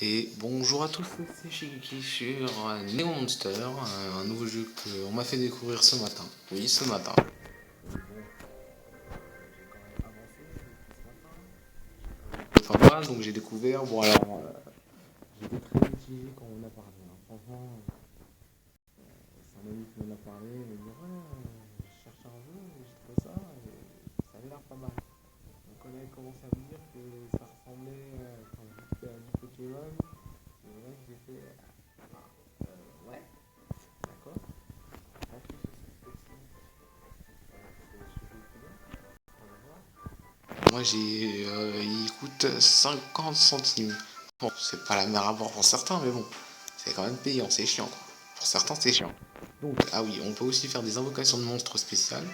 Et bonjour à tous, c'est Shigeki sur Neo Monster, un nouveau jeu qu'on m'a fait découvrir ce matin. Oui, ce matin. Pas mal, donc j'ai découvert. Bon, alors, j'ai été très mitigé quand on en a parlé, hein. Franchement, c'est un ami qui m'en a parlé. Il m'a dit ouais, je cherche un jeu, et j'ai trouvé ça, et ça avait l'air pas mal. Mon collègue commençait à me dire que ça ressemblait à du Pokémon. Et là, j'ai fait ouais, d'accord. En plus, moi, il coûte 50 centimes. Bon, c'est pas la mer à boire pour certains, mais bon, c'est quand même payant, c'est chiant, quoi. Pour certains, c'est chiant. Donc, ah oui, on peut aussi faire des invocations de monstres spéciales.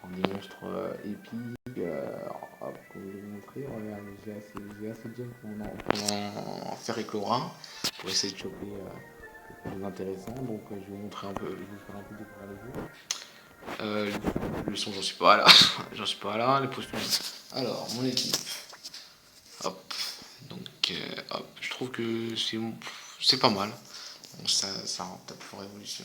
Enfin, des monstres épiques. Hop, comme je vais vous montrer, regarde, j'ai assez de gemmes pour en faire éclore un, pour essayer de choper quelque chose d'intéressant. Donc, je vais vous montrer un peu, je vais vous faire un peu découvrir le jeu. Le son, j'en suis pas là. J'en suis pas là. Les potions. Alors, mon équipe. Hop. Donc, hop. Je trouve que c'est pas mal. Bon, ça rentre pour évolution.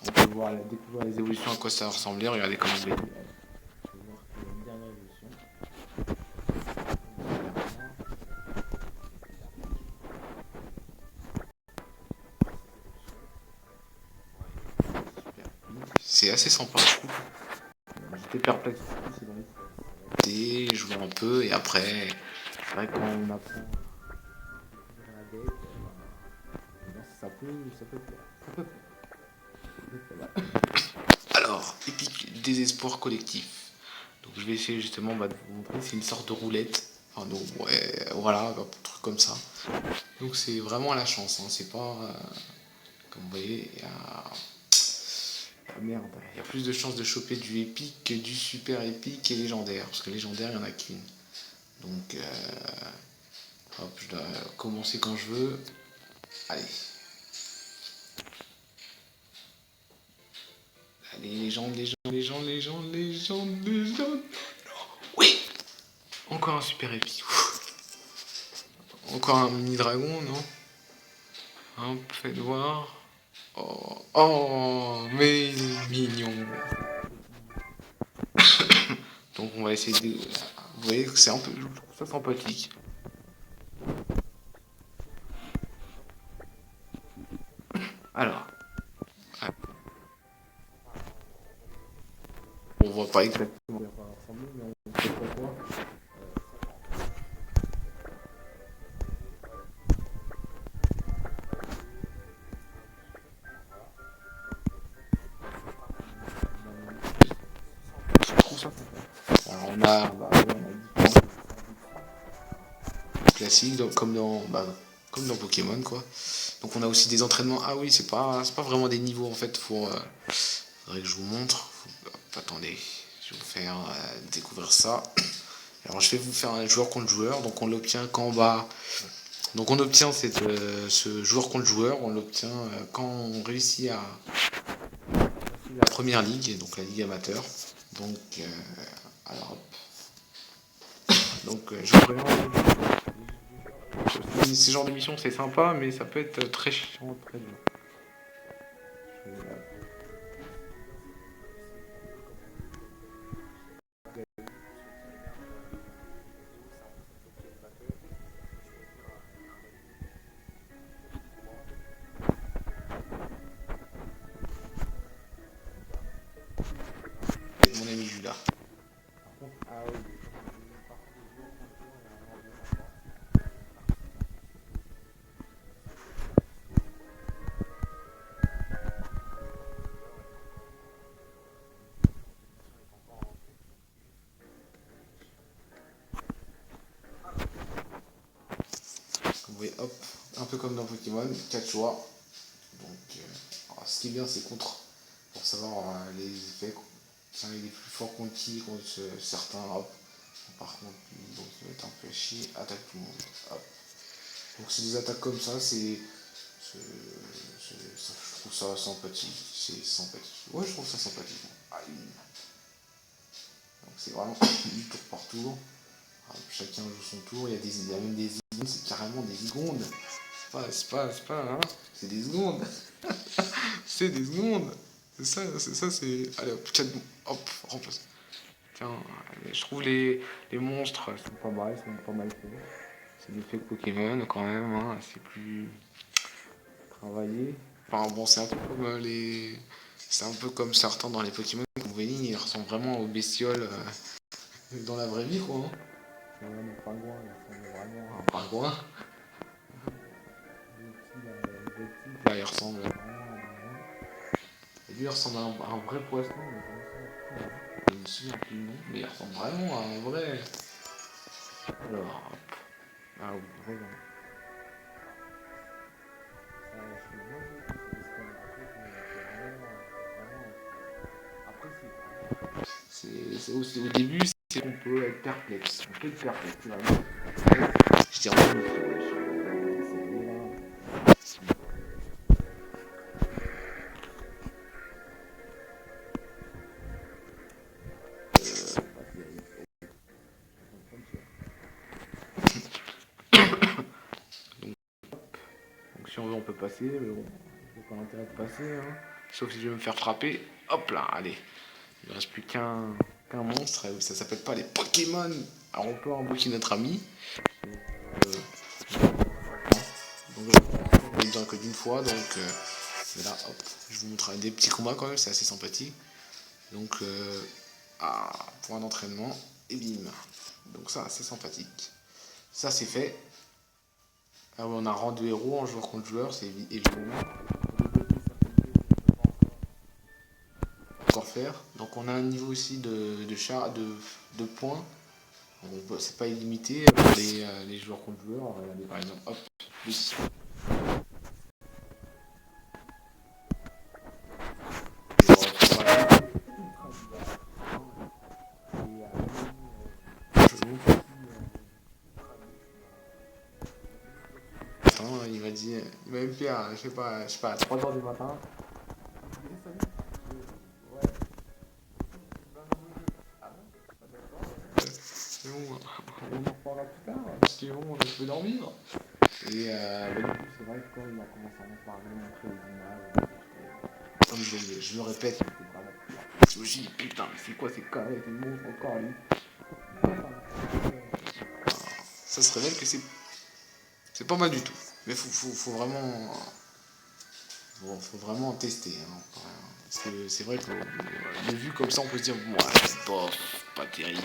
On peut voir, découvrir les évolutions, à quoi ça ressemblait. Regardez comment on va. Je vais voir qu'il y a une dernière évolution. C'est assez sympa, je trouve. J'étais perplexe. C'est jouer un peu et après, c'est vrai quand on apprend la deck, ça peut plaire. Ça peut plaire. Alors, épique désespoir collectif. Donc je vais essayer justement de vous montrer, c'est une sorte de roulette. Enfin non, ouais, voilà, un truc comme ça. Donc c'est vraiment à la chance, hein. C'est pas... comme vous voyez, merde, il y a plus de chances de choper du épique que du super épique et légendaire. Parce que légendaire, il n'y en a qu'une. Donc, hop, je dois commencer quand je veux. Allez. Allez, légende, légende, légende, légende, légende, légende. Oui. Encore un super épique. Encore un mini dragon, non? Hop, faites voir. Oh, oh, mais il est mignon. Donc on va essayer de... Vous voyez que c'est un peu... Je trouve ça sympathique. Alors, on voit pas exactement. Je trouve ça sympa. Alors on a différents classiques, comme dans Pokémon, quoi. Donc on a aussi des entraînements. Ah oui, c'est pas vraiment des niveaux en fait. Faudrait que je vous montre. Hop, attendez, je vais vous faire découvrir ça. Alors je vais vous faire un joueur contre joueur. Donc on l'obtient quand on va. Donc on obtient ce joueur contre joueur. On l'obtient quand on réussit à la première ligue, donc la ligue amateur. Donc alors je vous présente. Ce genre d'émission c'est sympa, mais ça peut être très chiant, très dur. Mon ami Judas. Ah oui. Vous voyez, hop, un peu comme dans Pokémon, 4 choix. Donc, ce qui est bien, c'est pour savoir les effets. Tiens, il est plus fort contre qui, contre certains, hop. Par contre, donc il va être un peu chier, attaque tout le monde, hop. Donc c'est des attaques comme ça, je trouve ça sympathique, c'est sympathique. Ouais, je trouve ça sympathique. Aïe. Donc c'est vraiment du tour par tour. Chacun joue son tour, il y a même des icônes, c'est carrément des icônes. hein. C'est des secondes. C'est des secondes. C'est ça, c'est. Allez, hop, hop, remplace. Tiens, je trouve les monstres sont pas mal, sont pas mal faits. C'est des faits Pokémon quand même, hein, c'est plus travaillé. Enfin bon, c'est un peu comme les. C'est un peu comme certains dans les Pokémon comme Winning, ils ressemblent vraiment aux bestioles dans la vraie vie, quoi. Hein. C'est vraiment un pingouin, il ressemble vraiment à un pingouin. Là, il ressemble vraiment à un pingouin. Et lui, il ressemble à un vrai poisson, mais je me souviens plus du nom, mais il ressemble vraiment à un vrai. Alors, hop. Ah oui, vraiment. C'est au début, c'est qu'on peut être perplexe. On peut être perplexe, vraiment. Je dirais donc si on veut, on peut passer, mais bon, j'ai pas l'intérêt de passer, hein. Sauf si je vais me faire frapper. Hop là, allez. Il ne reste plus qu'un monstre, ça s'appelle pas les Pokémon. Alors on peut invoquer notre ami. Donc je vais dire que d'une fois, donc là, hop, je vous montrerai des petits combats quand même, c'est assez sympathique. Donc, point d'entraînement, et bim. Donc ça, c'est sympathique. Ça, c'est fait. Ah oui, on a rang de héros en joueur contre joueur, c'est évidemment encore faire. Donc on a un niveau aussi de points. C'est pas illimité pour les joueurs contre joueurs. Regardez par exemple, hop, plus. Il m'a dit, il m'a même fait, je sais pas, à 3 heures du matin. C'est bon, on en reparlera plus tard, parce que bon, je peux dormir. Et du coup, c'est vrai que quand il a commencé à me parler, montrer les images, comme je le répète, c'était vraiment. Je me suis dit, putain, mais c'est quoi ces carrés, ces monstres encore, lui. Ça se révèle que c'est pas mal du tout. Mais faut vraiment. Faut vraiment tester. Hein. Parce que c'est vrai que de vue comme ça, on peut se dire, moi, c'est pas terrible.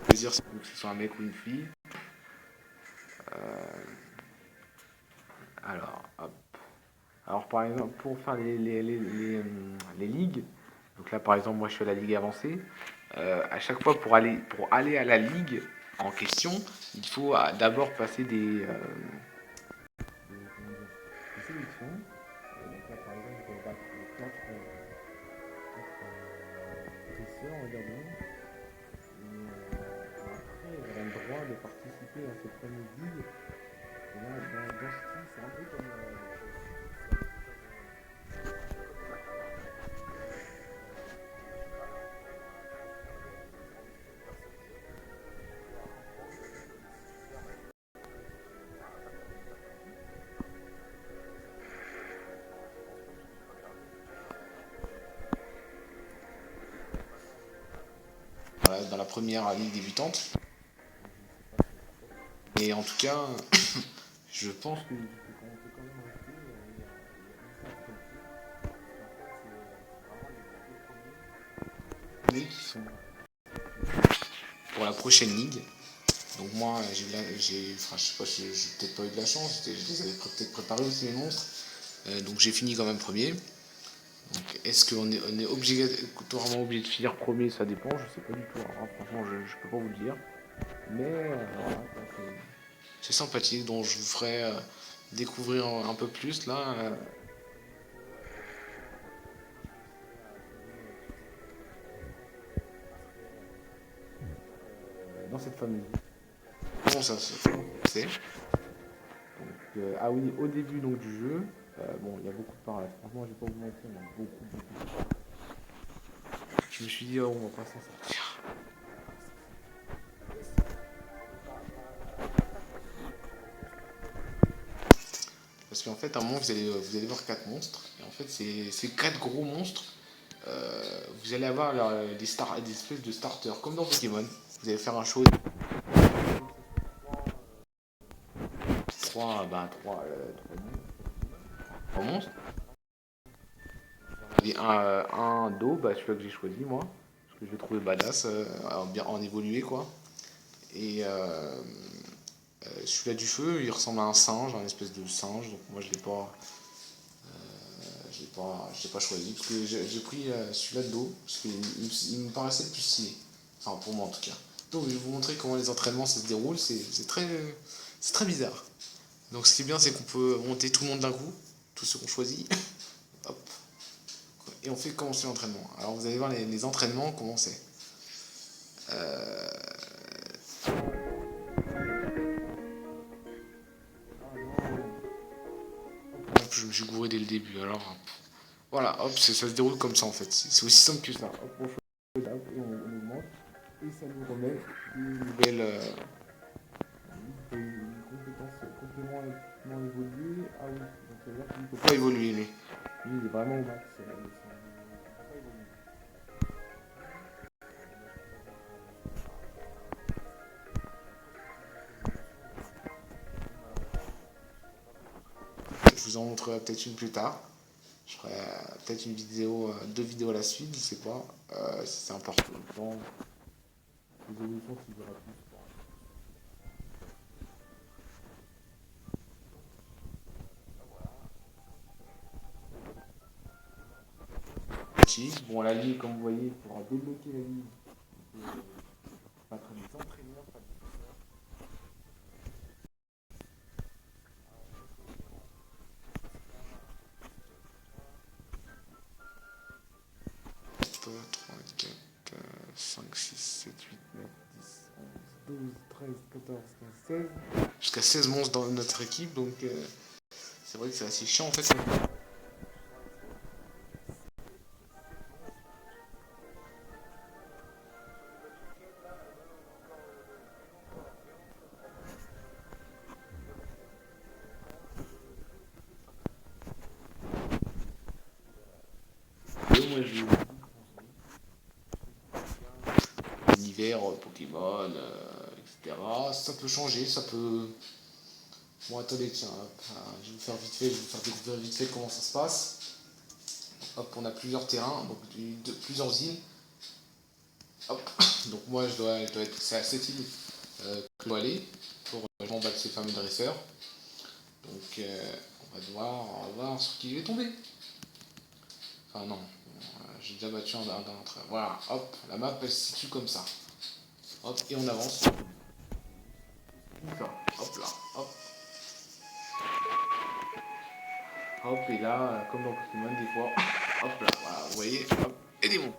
Plaisir, c'est que ce soit un mec ou une fille. Alors, hop. Alors, par exemple, pour faire les ligues, donc là, par exemple, moi, je fais la ligue avancée. À chaque fois, pour aller à la ligue en question, il faut d'abord passer des sélections. Donc là, par exemple, je vais battre 4 tesseurs, on va dire bien. Après, j'aurai le droit de participer à cette fameuse ligue. Et là, dans ce style, c'est un peu comme. Voilà, dans la première ligue débutante. Et en tout cas, je pense que on peut quand même rester. Mais qui sont pour la prochaine ligue. Donc moi, enfin, je sais pas, j'ai peut-être pas eu de la chance, je les avais peut-être préparés aussi les monstres. Donc j'ai fini quand même premier. Donc est-ce qu'on est, on est obligatoirement obligé de finir premier? Ça dépend, je sais pas du tout. Alors, franchement, je peux pas vous le dire. Mais voilà, c'est sympathique, donc je vous ferai découvrir un peu plus là. Dans cette famille. Bon, ça c'est. Ah oui, au début donc du jeu, bon, il y a beaucoup de paragraphes. Franchement, je vais pas vous mentir, il y a beaucoup. Je me suis dit, oh, on va pas s'en sortir. Parce qu'en fait, à un moment, vous allez voir quatre monstres. Et en fait, ces quatre gros monstres, vous allez avoir des espèces de starters, comme dans Pokémon. Vous allez faire un show. Trois monstres. Et un dos, bah, celui-là que j'ai choisi, moi. Parce que je l'ai trouvé badass, bien en évolué, quoi. Et celui-là du feu, il ressemble à un singe, un espèce de singe. Donc moi, je l'ai pas choisi. Parce que j'ai pris celui-là de dos. Parce qu'il me paraissait le plus stylé. Enfin, pour moi, en tout cas. Donc, je vais vous montrer comment les entraînements ça se déroulent. C'est très bizarre. Donc, ce qui est bien, c'est qu'on peut monter tout le monde d'un coup. Tous ceux qu'on choisit. Hop. Et on fait commencer l'entraînement. Alors, vous allez voir les entraînements, comment c'est. Je me suis gouré dès le début. Alors, voilà, hop, ça se déroule comme ça en fait. C'est aussi simple que ça. Hop, on fait et on augmente. Et ça nous remet une nouvelle une compétence complètement évoluée. Ah oui, donc ça veut dire qu'il ne peut pas évoluer lui. Lui, il est vraiment au max. Il ne peut pas évoluer. Je vous en montrerai peut-être une plus tard. Je ferai peut-être une vidéo, deux vidéos à la suite, je sais pas. Si c'est important. Les évolutions qui durent plus. Bon, la ligne, comme vous voyez, il faudra débloquer la ligne. Pas très des entraîneurs, pas de 3, 4, 5, 6, 7, 8, 9, 10, 11, 12, 13, 14, 15, 16. Jusqu'à 16 monstres dans notre équipe, donc c'est vrai que c'est assez chiant en fait. Moi j'ai l'univers Pokémon, etc. Ça peut changer, ça peut. Bon, attendez, tiens, hop, je vais vous faire vite fait, je vais vous faire découvrir vite fait comment ça se passe. Hop, on a plusieurs terrains, donc plusieurs îles. Hop, donc moi je dois être, c'est à cette île que je dois aller pour combattre ces fameux dresseurs. Donc on va voir sur qui je vais tomber. Enfin non, j'ai déjà battu un d'entre eux. Voilà, hop, la map elle se situe comme ça. Hop, et on avance. Ça, hop là, hop, hop, et là, comme dans Pokémon des fois, hop là, voilà, vous voyez, hop, et des mots.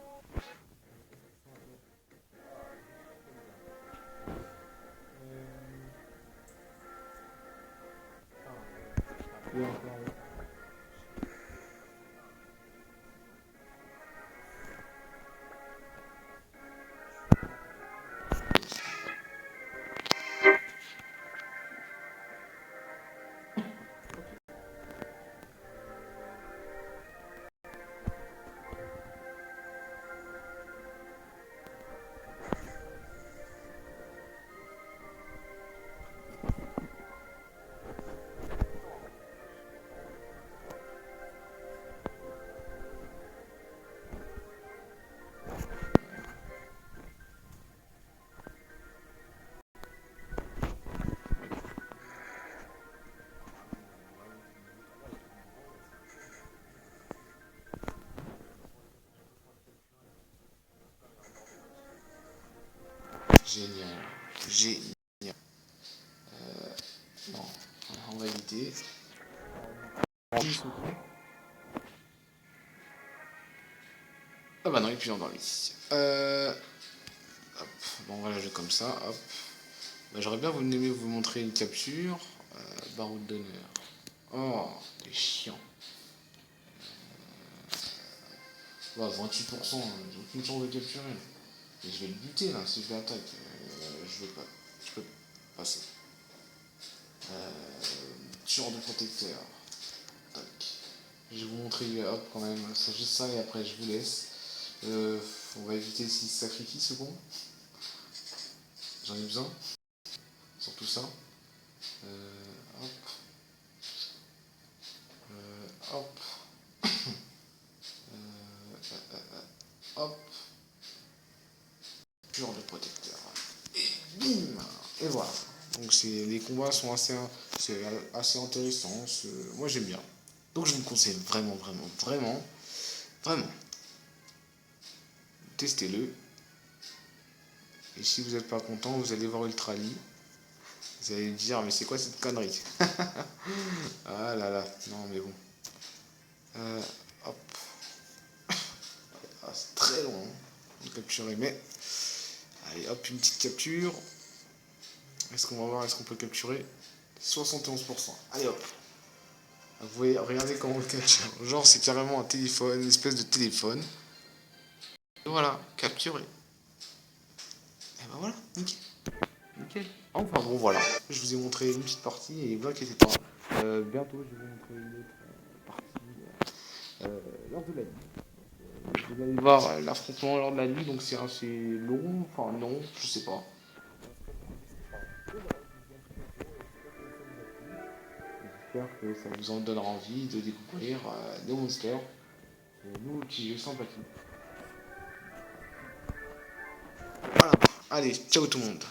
Génial, génial. Non, on va éviter. Ah bah non, il est plus endormi. Hop, bon, on va la jouer comme ça, hop. Bah, j'aurais bien aimé vous montrer une capture. baroud d'honneur. Oh, c'est chiant. Ouais, 28%, j'ai aucune chance de capturer. Et je vais le buter là si je l'attaque. Je veux pas. Je peux passer. Tueur de protecteur. Tac. Je vais vous montrer hop quand même. C'est juste ça et après je vous laisse. On va éviter s'il se sacrifie ce con. J'en ai besoin. Surtout ça. Hop. Hop. Hop. Tueur de protecteur. Et bim. Et voilà. Donc les combats sont assez intéressants. Moi j'aime bien. Donc je vous conseille vraiment, vraiment, vraiment, vraiment. Testez-le. Et si vous n'êtes pas content, vous allez voir Ultrali. Vous allez dire, mais c'est quoi cette connerie? Ah là là, non mais bon. Hop. Ah, c'est très long de capturer, mais... Allez, hop, une petite capture. Est-ce qu'on va voir, est-ce qu'on peut capturer? 71%. Allez hop. Vous voyez, regardez comment on le capture. Genre, c'est carrément un téléphone, une espèce de téléphone. Et voilà, capturé. Et ben voilà, nickel. Nickel. Enfin bon, voilà. Je vous ai montré une petite partie et vous inquiétez pas. Bientôt, je vais vous montrer une autre partie lors de la nuit. Vous allez voir l'affrontement lors de la nuit, donc c'est assez long. Enfin, non, je sais pas. J'espère que ça vous en donnera envie de découvrir des monsters, nous qui sympathiques. Voilà. Allez, ciao tout le monde.